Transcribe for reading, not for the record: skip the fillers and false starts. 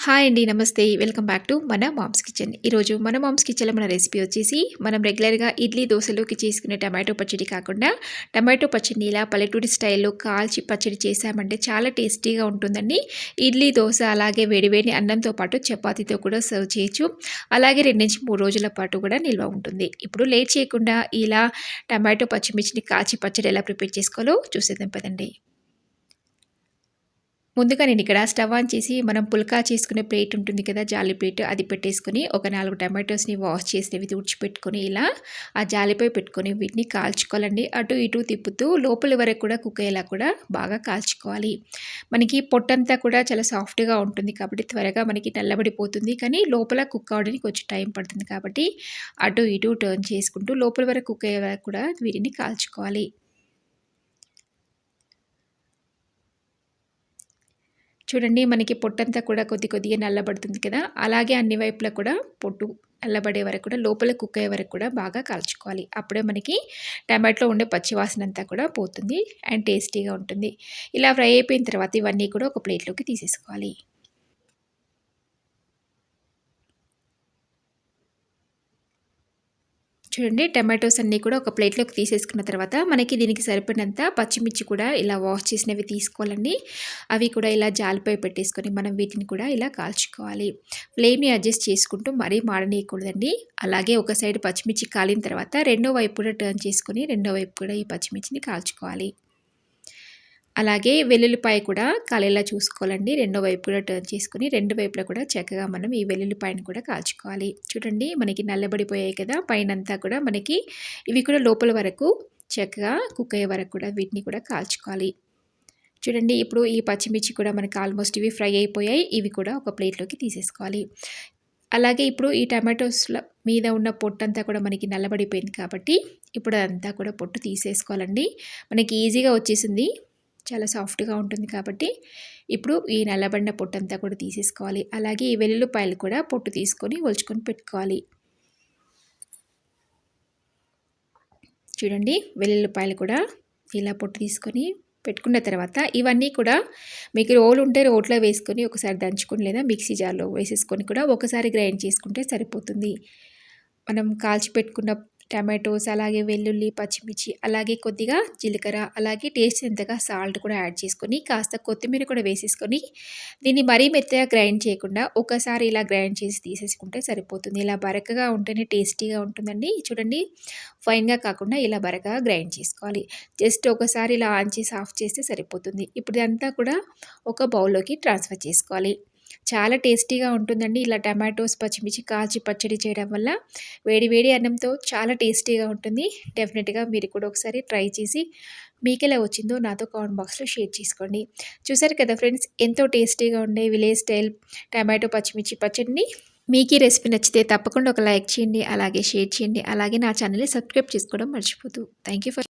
Hi అండి. నమస్తే. Welcome back to మన మామ్స్ కిచెన్. ఈరోజు మన మామ్స్ కిచెన్‌లో మన రెసిపీ వచ్చేసి మనం రెగ్యులర్‌గా ఇడ్లీ, దోసలోకి చేసుకునే టమాటో పచ్చడి కాకుండా టమాటో పచ్చడిని ఇలా పల్లెటూరి స్టైల్‌లో కాల్చి పచ్చడి చేశామంటే చాలా టేస్టీగా ఉంటుందండి. ఇడ్లీ, దోస అలాగే వేడివేడి అన్నంతో పాటు చపాతీతో కూడా సర్వ్ చేయొచ్చు. అలాగే 2-3 రోజుల పాటు కూడా నిల్వ ఉంటుంది. ఇప్పుడు లేట్ చేయకుండా ఇలా టమాటో పచ్చిమిర్చిని కాల్చి పచ్చడి ఎలా ప్రిపేర్ చేసుకోవాలో చూసేద్దాం పదండి. ముందుగా నేనిక్కడ స్టవ్ ఆన్ చేసి మనం పుల్కా చేసుకునే ప్లేట్ ఉంటుంది కదా! జాలి ప్లేట్ అది పెట్టేసుకొని ఒక 4 టమాటోస్‌ని వాష్ చేసినవి తుడిచిపెట్టుకొని ఇలా ఆ జాలిపై పెట్టుకొని వీటిని కాల్చుకోవాలండి. అటు ఇటు తిప్పుతూ లోపలి వరకు కూడా కుక్ అయ్యేలా కూడా బాగా కాల్చుకోవాలి. మనకి పొట్టంతా కూడా చాలా సాఫ్ట్‌గా ఉంటుంది కాబట్టి త్వరగా మనకి నల్లబడిపోతుంది. కానీ లోపల కుక్ అవ్వడానికి కొంచెం టైం పడుతుంది కాబట్టి అటు ఇటు టర్న్ చేసుకుంటూ లోపలి వరకు కుక్ అయ్యే వరకు కూడా వీటిని కాల్చుకోవాలి. చూడండి మనకి పొట్టంతా కూడా కొద్దిగా నల్లబడుతుంది కదా! అలాగే అన్ని వైపులా కూడా పొట్టు నల్లబడే వరకు కూడా లోపల కుక్ అయ్యే వరకు కూడా బాగా కాల్చుకోవాలి. అప్పుడే మనకి టమాటాలో ఉండే పచ్చి వాసన అంతా కూడా పోతుంది అండ్ టేస్టీగా ఉంటుంది. ఇలా ఫ్రై అయిపోయిన తర్వాత ఇవన్నీ కూడా ఒక ప్లేట్‌లోకి తీసేసుకోవాలి. చూడండి టమాటోస్ అన్నీ కూడా ఒక ప్లేట్‌లోకి తీసేసుకున్న తర్వాత మనకి దీనికి సరిపడినంత పచ్చిమిర్చి కూడా ఇలా వాష్ చేసినవి తీసుకోవాలండి. అవి కూడా ఇలా జాలిపై పెట్టేసుకొని మనం వీటిని కూడా ఇలా కాల్చుకోవాలి. ఫ్లేమ్‌ని అడ్జస్ట్ చేసుకుంటూ మరీ మాడనీయకూడదండి. అలాగే ఒక సైడ్ పచ్చిమిర్చి కాలిన తర్వాత రెండో వైపు కూడా టర్న్ చేసుకొని రెండో వైపు కూడా ఈ పచ్చిమిర్చిని కాల్చుకోవాలి. అలాగే వెల్లుల్లిపాయ కూడా కాలేలా చూసుకోవాలండి. రెండో వైపు కూడా టర్న్ చేసుకొని రెండు వైపులా కూడా చక్కగా మనం ఈ వెల్లుల్లిపాయను కూడా కాల్చుకోవాలి. చూడండి మనకి నల్లబడిపోయాయి కదా! పైనంతా కూడా మనకి ఇవి కూడా లోపల వరకు చక్కగా కుక్ అయ్యే వరకు కూడా వీటిని కూడా కాల్చుకోవాలి. చూడండి ఇప్పుడు ఈ పచ్చిమిర్చి కూడా మనకి ఆల్మోస్ట్ ఇవి ఫ్రై అయిపోయాయి. ఇవి కూడా ఒక ప్లేట్‌లోకి తీసేసుకోవాలి. అలాగే ఇప్పుడు ఈ టమాటోస్‌ల మీద ఉన్న పొట్టంతా కూడా మనకి నల్లబడిపోయింది కాబట్టి ఇప్పుడు అదంతా కూడా పొట్టు తీసేసుకోవాలండి. మనకి ఈజీగా వచ్చేసింది. చాలా సాఫ్ట్‌గా ఉంటుంది కాబట్టి, ఇప్పుడు ఈ నల్లబడిన పొట్టంతా కూడా తీసేసుకోవాలి. అలాగే ఈ వెల్లుల్లిపాయలు కూడా పొట్టు తీసుకొని ఒలుచుకొని పెట్టుకోవాలి. చూడండి వెల్లుల్లిపాయలు కూడా ఇలా పొట్టు తీసుకొని పెట్టుకున్న తర్వాత ఇవన్నీ కూడా మీకు రోలు ఉంటే రోట్లో వేసుకొని ఒకసారి దంచుకొని లేదా మిక్సీ జార్‌లో వేసేసుకొని కూడా ఒకసారి గ్రైండ్ చేసుకుంటే సరిపోతుంది. మనం కాల్చి పెట్టుకున్న టమాటోస్ అలాగే వెల్లుల్లి, పచ్చిమిర్చి అలాగే కొద్దిగా జీలకర్ర అలాగే టేస్ట్ ఎంతగా సాల్ట్ కూడా యాడ్ చేసుకొని కాస్త కొత్తిమీర కూడా వేసేసుకొని దీన్ని మరీ మెత్తగా గ్రైండ్ చేయకుండా ఒకసారి ఇలా గ్రైండ్ చేసి తీసేసుకుంటే సరిపోతుంది. ఇలా బరకగా ఉంటేనే టేస్టీగా ఉంటుందండి. చూడండి ఫైన్‌గా కాకుండా ఇలా బరకగా గ్రైండ్ చేసుకోవాలి. జస్ట్ ఒకసారి ఇలా ఆన్ చేసి ఆఫ్ చేస్తే సరిపోతుంది. ఇప్పుడు ఇదంతా కూడా ఒక బౌల్‌లోకి ట్రాన్స్‌ఫర్ చేసుకోవాలి. చాలా టేస్టీగా ఉంటుందండి. ఇలా టమాటోస్, పచ్చిమిర్చి కాల్చి పచ్చడి చేయడం వల్ల వేడి వేడి అన్నంతో చాలా టేస్టీగా ఉంటుంది. డెఫినెట్‌గా మీరు కూడా ఒకసారి ట్రై చేసి మీకెలా వచ్చిందో నాతో కామెంట్ బాక్స్‌లో షేర్ చేసుకోండి. చూసారు కదా ఫ్రెండ్స్ ఎంతో టేస్టీగా ఉండే విలేజ్ స్టైల్ టమాటో పచ్చిమిర్చి పచ్చడిని. మీకు ఈ రెసిపీ నచ్చితే తప్పకుండా ఒక లైక్ చేయండి. అలాగే షేర్ చేయండి. అలాగే నా ఛానల్‌ని సబ్స్క్రైబ్ చేసుకోవడం మర్చిపోద్దు. Thank you for